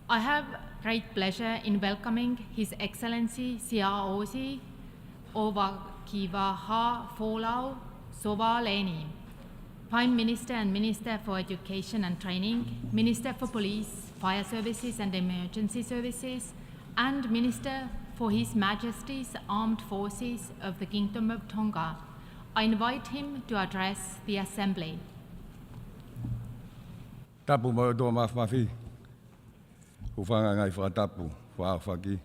I have great pleasure in welcoming His Excellency Siaosi Ofakivahafolau Sovaleni, Prime Minister and Minister for Education and Training, Minister for Police, Fire Services and Emergency Services, and Minister for His Majesty's Armed Forces of the Kingdom of Tonga. I invite him to address the Assembly. Tapu mo do mafi. Ufanga ngai whatapu, whaafaki.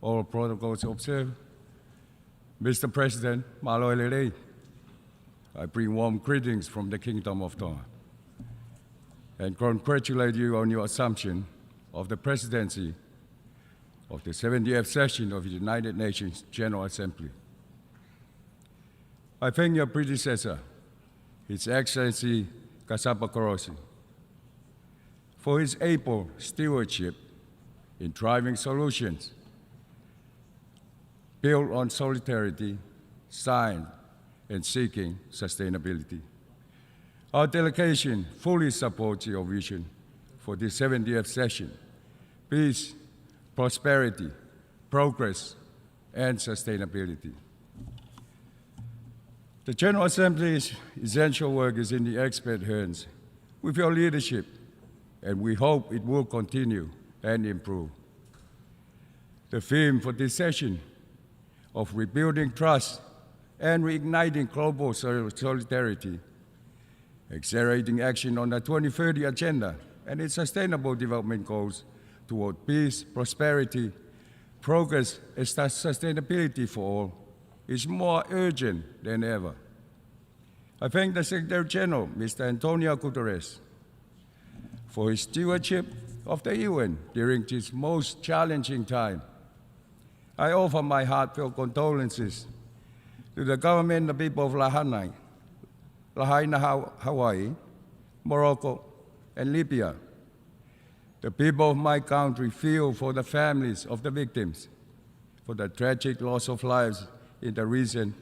All protocols observed. Mr. President, malo elelei. I bring warm greetings from the Kingdom of Tonga and congratulate you on your assumption of the presidency of the 70th session of the United Nations General Assembly. I thank your predecessor, His Excellency Kasapa Korosi, for his able stewardship in driving solutions built on solidarity, science, and seeking sustainability. Our delegation fully supports your vision for the 70th session: peace, prosperity, progress, and sustainability. The General Assembly's essential work is in the expert hands with your leadership, and we hope it will continue and improve. The theme for this session of rebuilding trust and reigniting global solidarity, accelerating action on the 2030 Agenda and its Sustainable Development Goals toward peace, prosperity, progress, and sustainability for all, is more urgent than ever. I thank the Secretary General, Mr. Antonio Guterres, for his stewardship of the UN during this most challenging time. I offer my heartfelt condolences to the government and the people of Lahaina, Hawaii, Morocco, and Libya. The people of my country feel for the families of the victims, for the tragic loss of lives in the recent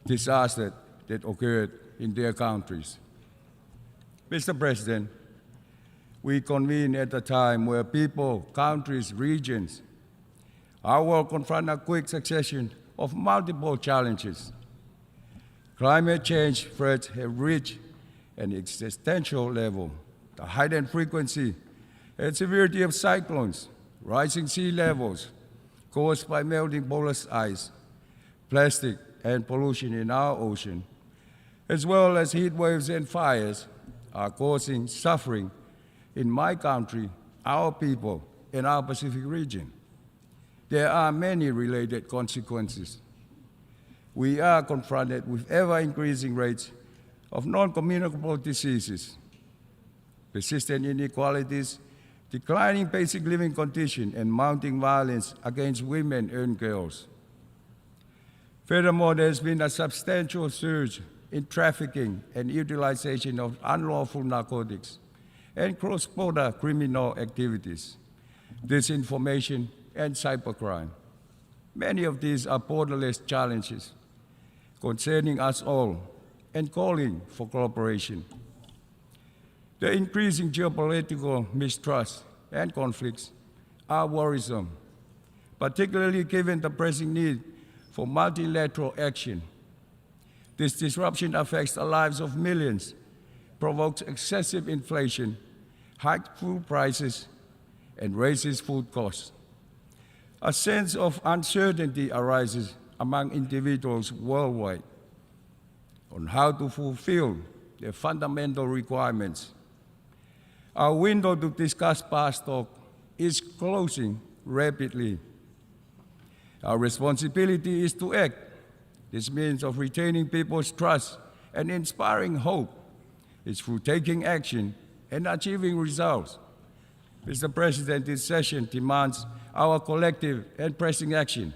disaster that occurred in their countries. Mr. President, we convene at a time where people, countries, regions, our world confront a quick succession of multiple challenges. Climate change threats have reached an existential level. The heightened frequency and severity of cyclones, rising sea levels caused by melting polar ice, plastic, and pollution in our ocean, as well as heat waves and fires, are causing suffering in my country, our people, and our Pacific region. There are many related consequences. We are confronted with ever-increasing rates of non-communicable diseases, persistent inequalities, declining basic living conditions, and mounting violence against women and girls. Furthermore, there has been a substantial surge in trafficking and utilization of unlawful narcotics and cross-border criminal activities, disinformation, and cybercrime. Many of these are borderless challenges concerning us all and calling for cooperation. The increasing geopolitical mistrust and conflicts are worrisome, particularly given the pressing need for multilateral action. This disruption affects the lives of millions, provokes excessive inflation, hiked food prices, and raises food costs. A sense of uncertainty arises among individuals worldwide on how to fulfill their fundamental requirements. Our window to discuss past talk is closing rapidly. Our responsibility is to act. This means of retaining people's trust and inspiring hope is through taking action and achieving results. Mr. President, this session demands our collective and pressing action.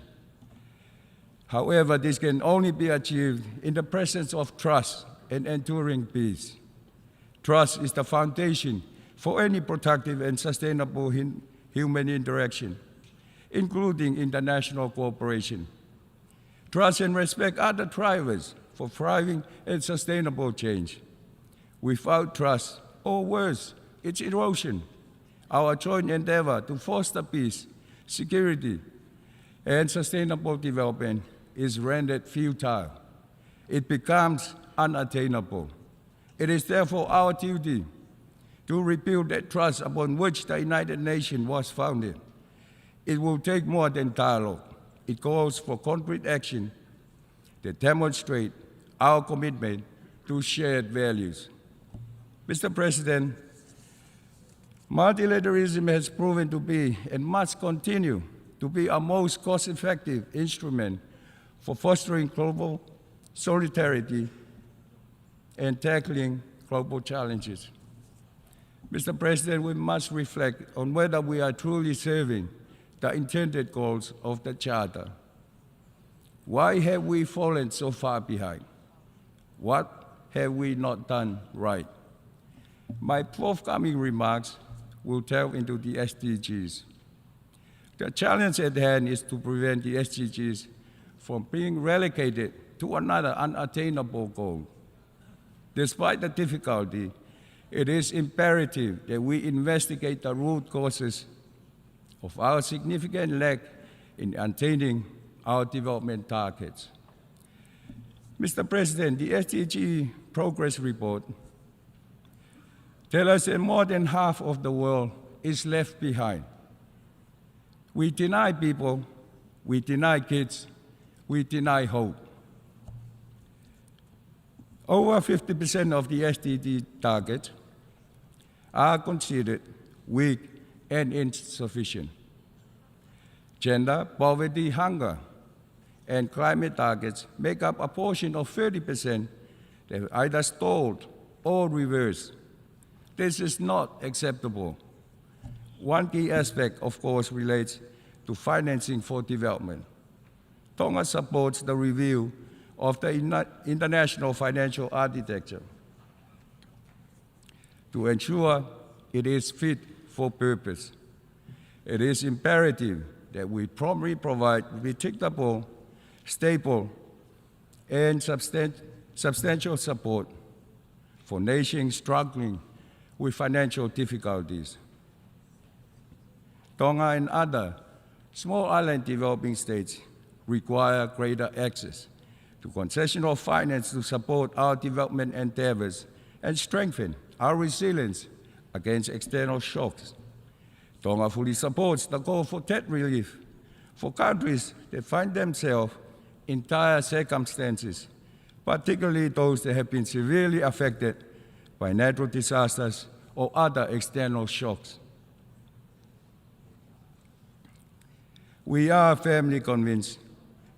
However, this can only be achieved in the presence of trust and enduring peace. Trust is the foundation for any productive and sustainable human interaction, including international cooperation. Trust and respect are the drivers for thriving and sustainable change. Without trust, or worse, its erosion, our joint endeavor to foster peace, security, and sustainable development is rendered futile. It becomes unattainable. It is therefore our duty to rebuild that trust upon which the United Nations was founded. It will take more than dialogue. It calls for concrete action that demonstrate our commitment to shared values. Mr. President, multilateralism has proven to be and must continue to be our most cost-effective instrument for fostering global solidarity and tackling global challenges. Mr. President, we must reflect on whether we are truly serving the intended goals of the Charter. Why have we fallen so far behind? What have we not done right? My forthcoming remarks will delve into the SDGs. The challenge at hand is to prevent the SDGs from being relegated to another unattainable goal. Despite the difficulty, it is imperative that we investigate the root causes of our significant lack in attaining our development targets. Mr. President, the SDG Progress Report tells us that more than half of the world is left behind. We deny people, we deny kids, we deny hope. Over 50% of the SDG targets are considered weak and insufficient. Gender, poverty, hunger, and climate targets make up a portion of 30% that are either stalled or reversed. This is not acceptable. One key aspect, of course, relates to financing for development. Tonga supports the review of the international financial architecture to ensure it is fit for purpose. It is imperative that we promptly provide predictable, stable, and substantial support for nations struggling with financial difficulties. Tonga and other small island developing states require greater access to concessional finance to support our development endeavors and strengthen our resilience against external shocks. Tonga fully supports the call for debt relief for countries that find themselves in dire circumstances, particularly those that have been severely affected by natural disasters or other external shocks. We are firmly convinced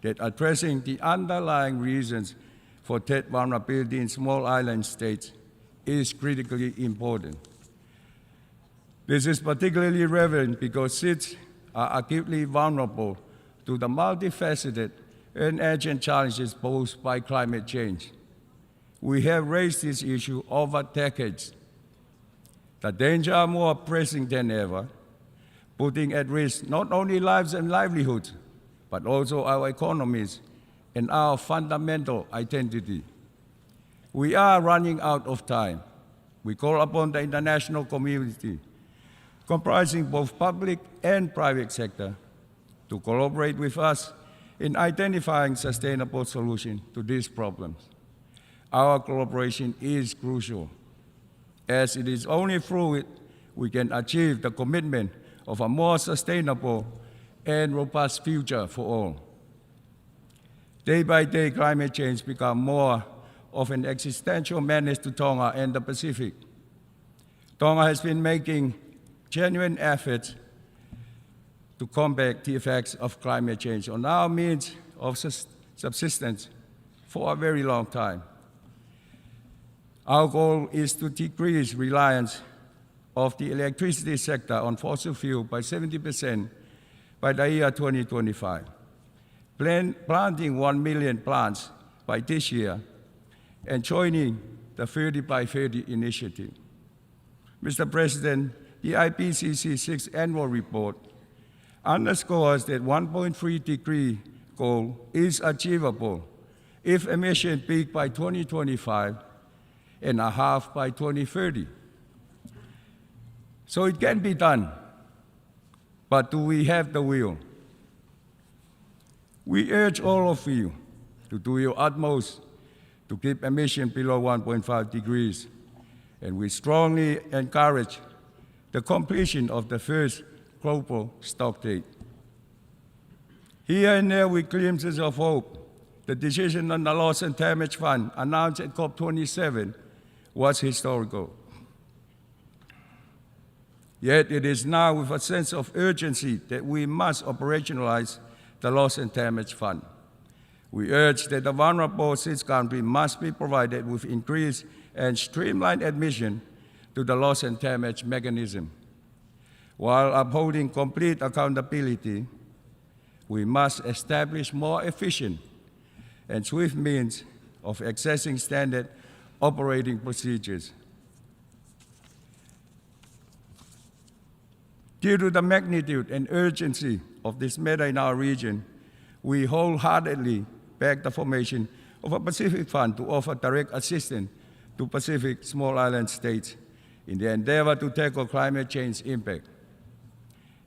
that addressing the underlying reasons for debt vulnerability in small island states is critically important. This is particularly relevant because states are acutely vulnerable to the multifaceted and urgent challenges posed by climate change. We have raised this issue over decades. The dangers are more pressing than ever, putting at risk not only lives and livelihoods, but also our economies and our fundamental identity. We are running out of time. We call upon the international community, comprising both public and private sector, to collaborate with us in identifying sustainable solutions to these problems. Our collaboration is crucial, as it is only through it we can achieve the commitment of a more sustainable and robust future for all. Day by day, climate change becomes more of an existential menace to Tonga and the Pacific. Tonga has been making genuine efforts to combat the effects of climate change on our means of subsistence for a very long time. Our goal is to decrease reliance of the electricity sector on fossil fuel by 70% by the year 2025, planting 1 million plants by this year, and joining the 30 by 30 initiative. Mr. President, the IPCC 6th annual report underscores that 1.3 degree goal is achievable if emissions peak by 2025 and a half by 2030. So it can be done, but do we have the will? We urge all of you to do your utmost to keep emissions below 1.5 degrees, and we strongly encourage the completion of the first global stocktake. Here and there with glimpses of hope. The decision on the loss and damage fund announced at COP27 was historical. Yet it is now with a sense of urgency that we must operationalize the loss and damage fund. We urge that the vulnerable six countries must be provided with increased and streamlined admission to the loss and damage mechanism. While upholding complete accountability, we must establish more efficient and swift means of accessing standard operating procedures. Due to the magnitude and urgency of this matter in our region, we wholeheartedly back the formation of a Pacific Fund to offer direct assistance to Pacific small island states in the endeavor to tackle climate change impact.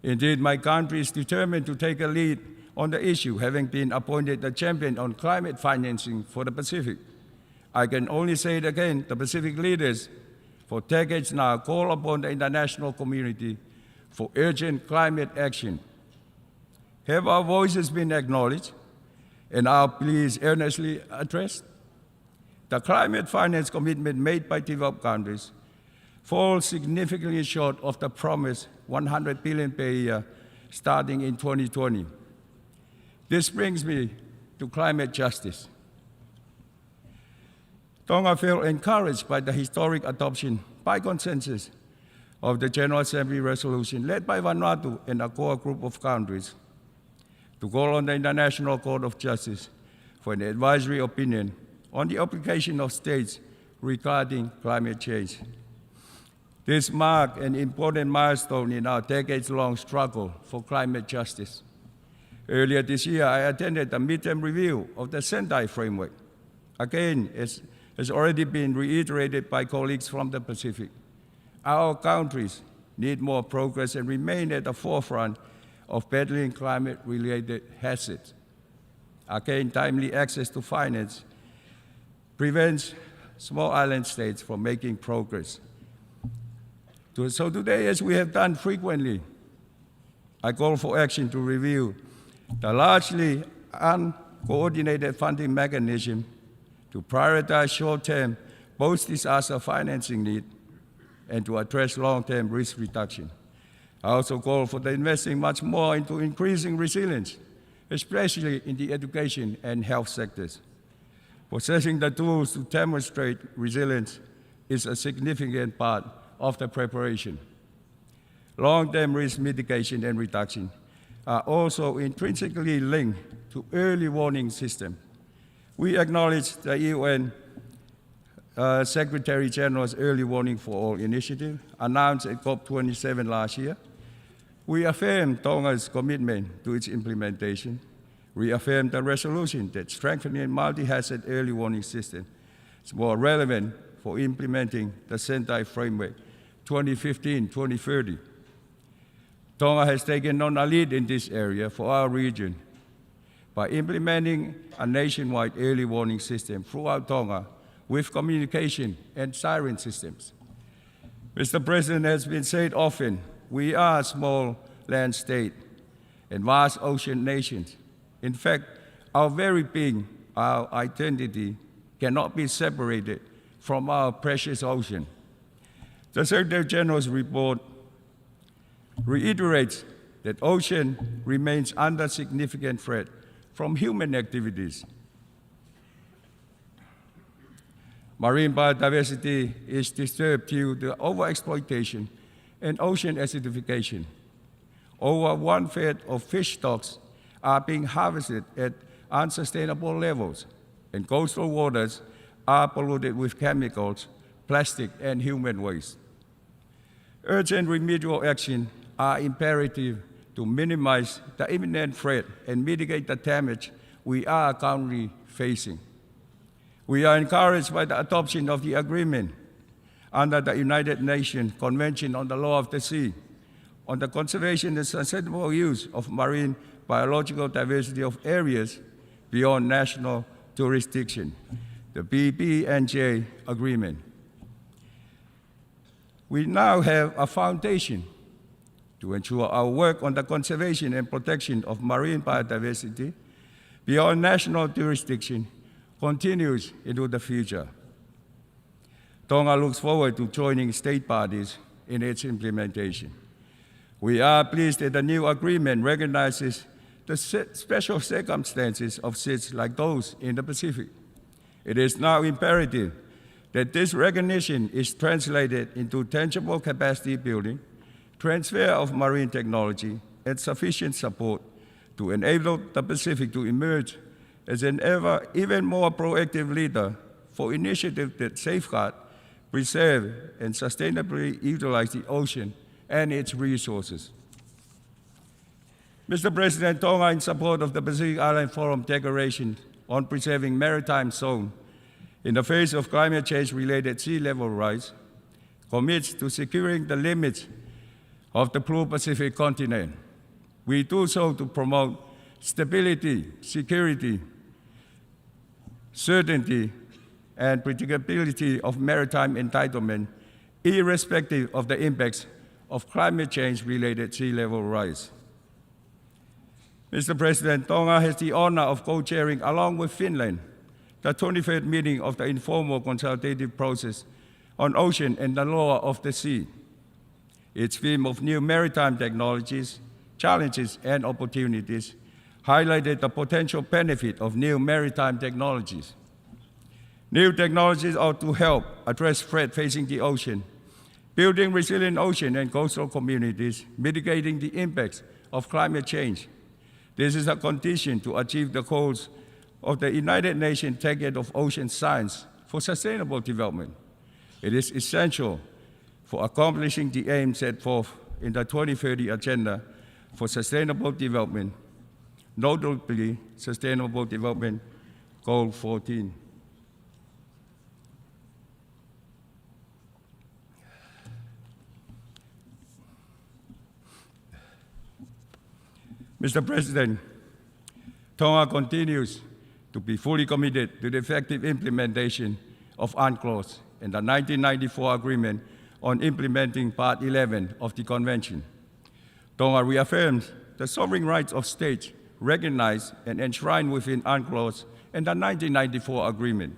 Indeed, my country is determined to take a lead on the issue, having been appointed the champion on climate financing for the Pacific. I can only say it again, the Pacific leaders for decades now call upon the international community for urgent climate action. Have our voices been acknowledged and our pleas earnestly addressed? The climate finance commitment made by developed countries falls significantly short of the promised 100 billion per year starting in 2020. This brings me to climate justice. Tonga felt encouraged by the historic adoption by consensus of the General Assembly resolution led by Vanuatu and a core group of countries to call on the International Court of Justice for an advisory opinion on the obligation of states regarding climate change. This marked an important milestone in our decades-long struggle for climate justice. Earlier this year, I attended a midterm review of the Sendai framework. Again, as has already been reiterated by colleagues from the Pacific, our countries need more progress and remain at the forefront of battling climate-related hazards. Again, timely access to finance prevents small island states from making progress. So today, as we have done frequently, I call for action to review the largely uncoordinated funding mechanism to prioritize short-term post-disaster financing need and to address long-term risk reduction. I also call for the investing much more into increasing resilience, especially in the education and health sectors. Possessing the tools to demonstrate resilience is a significant part of the preparation. Long-term risk mitigation and reduction are also intrinsically linked to early warning systems. We acknowledge the UN Secretary General's Early Warning for All initiative, announced at COP27 last year. We affirm Tonga's commitment to its implementation. We affirm the resolution that strengthening multi-hazard early warning system is more relevant for implementing the Sendai Framework 2015-2030. Tonga has taken on a lead in this area for our region by implementing a nationwide early warning system throughout Tonga with communication and siren systems. Mr. President, has been said often, we are a small land state and vast ocean nations. In fact, our very being, our identity, cannot be separated from our precious ocean. The Secretary General's report reiterates that ocean remains under significant threat from human activities. Marine biodiversity is disturbed due to overexploitation and ocean acidification. Over 1/5 of fish stocks are being harvested at unsustainable levels, and coastal waters are polluted with chemicals, plastic, and human waste. Urgent remedial action are imperative to minimize the imminent threat and mitigate the damage we are currently facing. We are encouraged by the adoption of the agreement under the United Nations Convention on the Law of the Sea, on the conservation and sustainable use of marine biological diversity of areas beyond national jurisdiction, the BBNJ agreement. We now have a foundation to ensure our work on the conservation and protection of marine biodiversity beyond national jurisdiction continues into the future. Tonga looks forward to joining state parties in its implementation. We are pleased that the new agreement recognizes the special circumstances of SIDS like those in the Pacific. It is now imperative that this recognition is translated into tangible capacity building, transfer of marine technology, and sufficient support to enable the Pacific to emerge as an even more proactive leader for initiatives that safeguard, preserve, and sustainably utilize the ocean and its resources. Mr. President, Tonga, in support of the Pacific Island Forum Declaration on Preserving Maritime Zone in the face of climate change-related sea level rise, commits to securing the limits of the blue Pacific continent. We do so to promote stability, security, certainty, and predictability of maritime entitlement, irrespective of the impacts of climate change-related sea level rise. Mr. President, Tonga has the honor of co-chairing, along with Finland, the 23rd meeting of the informal consultative process on ocean and the law of the sea. Its theme of new maritime technologies, challenges, and opportunities highlighted the potential benefit of new maritime technologies. New technologies ought to help address threats facing the ocean, building resilient ocean and coastal communities, mitigating the impacts of climate change. This is a condition to achieve the goals of the United Nations Decade of Ocean Science for Sustainable Development. It is essential for accomplishing the aims set forth in the 2030 Agenda for Sustainable Development, notably Sustainable Development Goal 14. Mr. President, Tonga continues to be fully committed to the effective implementation of UNCLOS and the 1994 Agreement on implementing Part 11 of the Convention. Tonga reaffirms the sovereign rights of states recognized and enshrined within UNCLOS and the 1994 Agreement.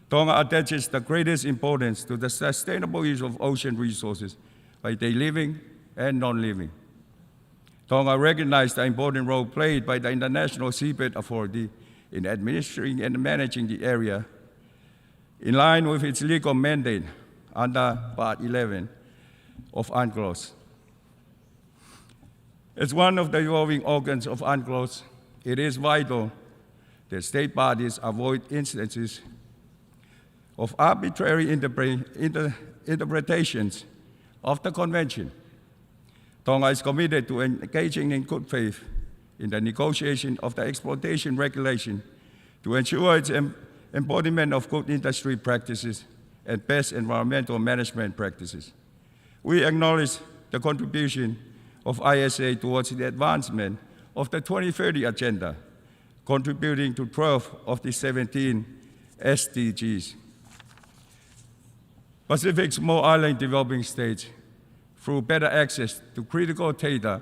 Tonga attaches the greatest importance to the sustainable use of ocean resources by the living and non-living. Tonga recognized the important role played by the International Seabed Authority in administering and managing the area in line with its legal mandate under Part 11 of UNCLOS. As one of the evolving organs of UNCLOS, it is vital that state parties avoid instances of arbitrary interpretations of the Convention. Tonga is committed to engaging in good faith in the negotiation of the exploitation regulation to ensure its embodiment of good industry practices and best environmental management practices. We acknowledge the contribution of ISA towards the advancement of the 2030 Agenda, contributing to 12 of the 17 SDGs. Pacific small island developing states, through better access to critical data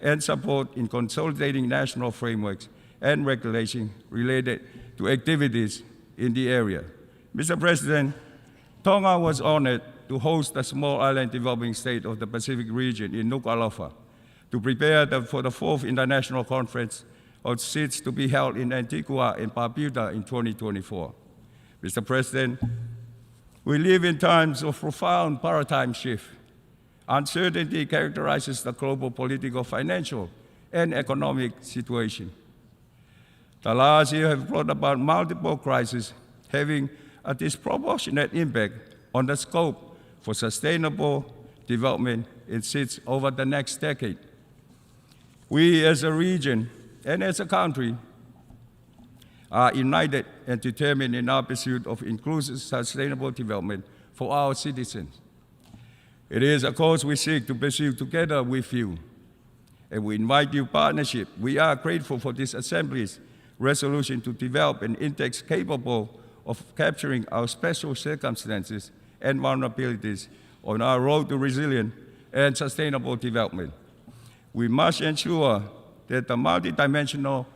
and support in consolidating national frameworks and regulation related to activities in the area. Mr. President, Tonga was honored to host the small island developing state of the Pacific region in Nuku'alofa to prepare for the 4th International Conference of SIDS to be held in Antigua and Barbuda in 2024. Mr. President, we live in times of profound paradigm shift. Uncertainty characterizes the global political, financial, and economic situation. The last year has brought about multiple crises, having a disproportionate impact on the scope for sustainable development in SIDS over the next decade. We as a region and as a country are united and determined in our pursuit of inclusive sustainable development for our citizens. It is a cause we seek to pursue together with you, and we invite your partnership. We are grateful for this Assembly's resolution to develop an index capable of capturing our special circumstances and vulnerabilities on our road to resilient and sustainable development. We must ensure that the Multidimensional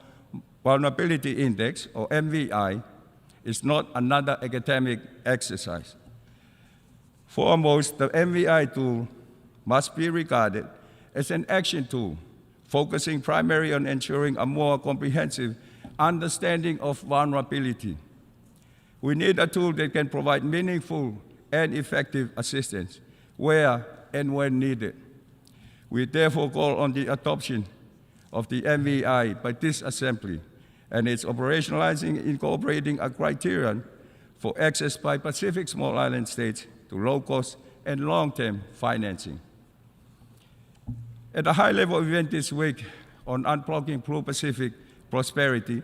Vulnerability Index, or MVI, is not another academic exercise. Foremost, the MVI tool must be regarded as an action tool, focusing primarily on ensuring a more comprehensive understanding of vulnerability. We need a tool that can provide meaningful and effective assistance where and when needed. We therefore call on the adoption of the MVI by this Assembly and its operationalizing, incorporating a criterion for access by Pacific small island states to low-cost and long-term financing. At a high-level event this week on Unblocking Blue Pacific Prosperity,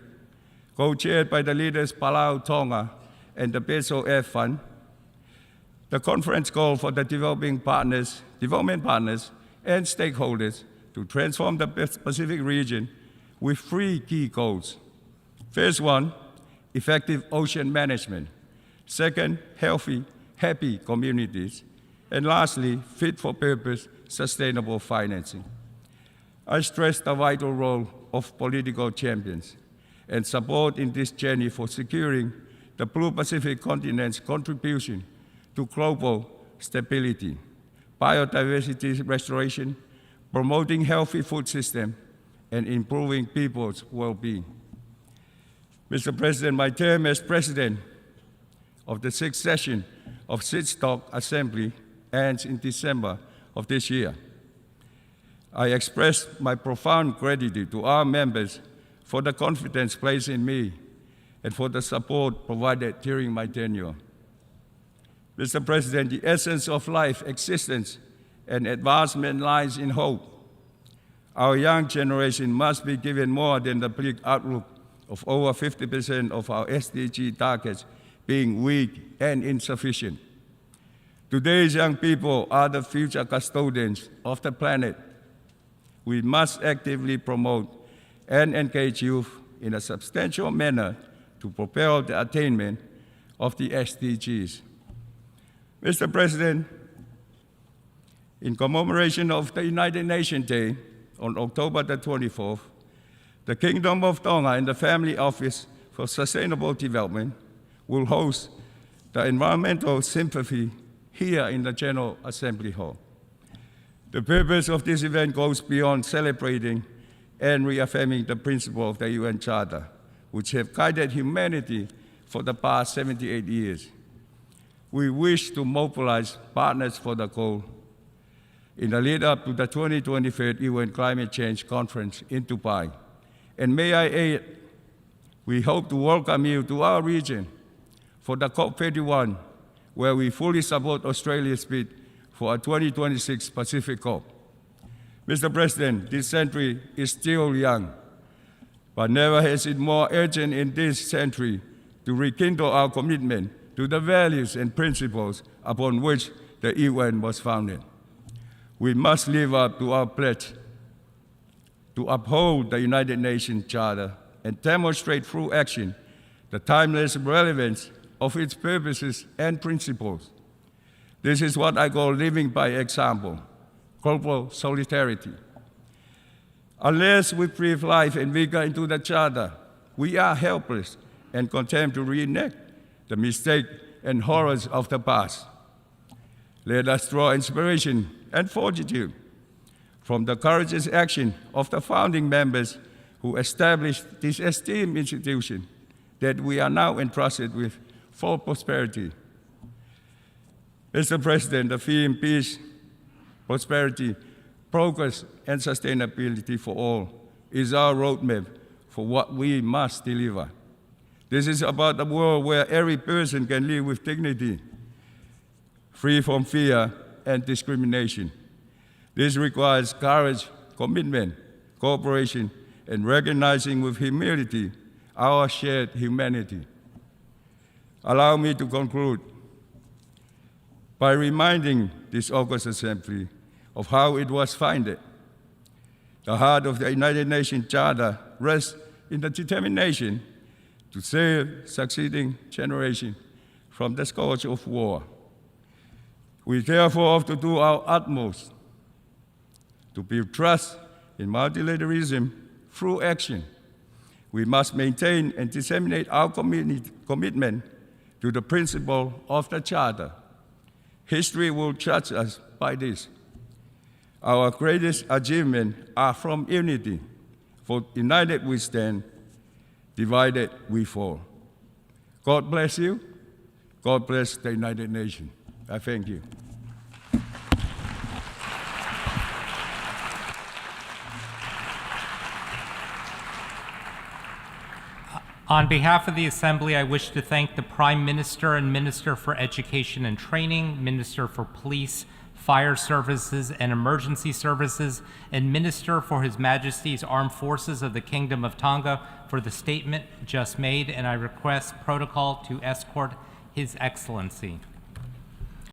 co-chaired by the leaders Palau, Tonga, and the Peso F Fund, the conference called for the development partners and stakeholders to transform the Pacific region with 3 key goals. First one, effective ocean management. Second, healthy, happy communities. And lastly, fit-for-purpose, sustainable financing. I stress the vital role of political champions and support in this journey for securing the Blue Pacific continent's contribution to global stability, biodiversity restoration, promoting healthy food system, and improving people's well-being. Mr. President, my term as President of the 6th session of SIDSTOC Assembly ends in December of this year. I express my profound gratitude to our members for the confidence placed in me and for the support provided during my tenure. Mr. President, the essence of life, existence, and advancement lies in hope. Our young generation must be given more than the bleak outlook of over 50% of our SDG targets being weak and insufficient. Today's young people are the future custodians of the planet. We must actively promote and engage youth in a substantial manner to propel the attainment of the SDGs. Mr. President, in commemoration of the United Nations Day on October the 24th, the Kingdom of Tonga and the Family Office for Sustainable Development will host the Environmental Symphony here in the General Assembly Hall. The purpose of this event goes beyond celebrating and reaffirming the principles of the UN Charter, which have guided humanity for the past 78 years. We wish to mobilize partners for the goal in the lead-up to the 2023 UN Climate Change Conference in Dubai. And may I add, we hope to welcome you to our region for the COP31, where we fully support Australia's bid for a 2026 Pacific COP. Mr. President, this century is still young, but never has it more urgent in this century to rekindle our commitment to the values and principles upon which the UN was founded. We must live up to our pledge to uphold the United Nations Charter and demonstrate through action the timeless relevance of its purposes and principles. This is what I call living by example, global solidarity. Unless we breathe life and vigor into the Charter, we are helpless and condemned to reenact the mistakes and horrors of the past. Let us draw inspiration and fortitude from the courageous action of the founding members who established this esteemed institution that we are now entrusted with for prosperity. Mr. President, the theme peace, prosperity, progress, and sustainability for all is our roadmap for what we must deliver. This is about a world where every person can live with dignity, free from fear and discrimination. This requires courage, commitment, cooperation, and recognizing with humility our shared humanity. Allow me to conclude by reminding this August Assembly of how it was founded. The heart of the United Nations Charter rests in the determination to save succeeding generations from the scourge of war. We therefore have to do our utmost to build trust in multilateralism through action. We must maintain and disseminate our commitment to the principle of the Charter. History will judge us by this. Our greatest achievements are from unity. For united we stand, divided we fall. God bless you. God bless the United Nations. I thank you. On behalf of the Assembly, I wish to thank the Prime Minister and Minister for Education and Training, Minister for Police, Fire Services and Emergency Services, and Minister for His Majesty's Armed Forces of the Kingdom of Tonga for the statement just made, and I request protocol to escort His Excellency.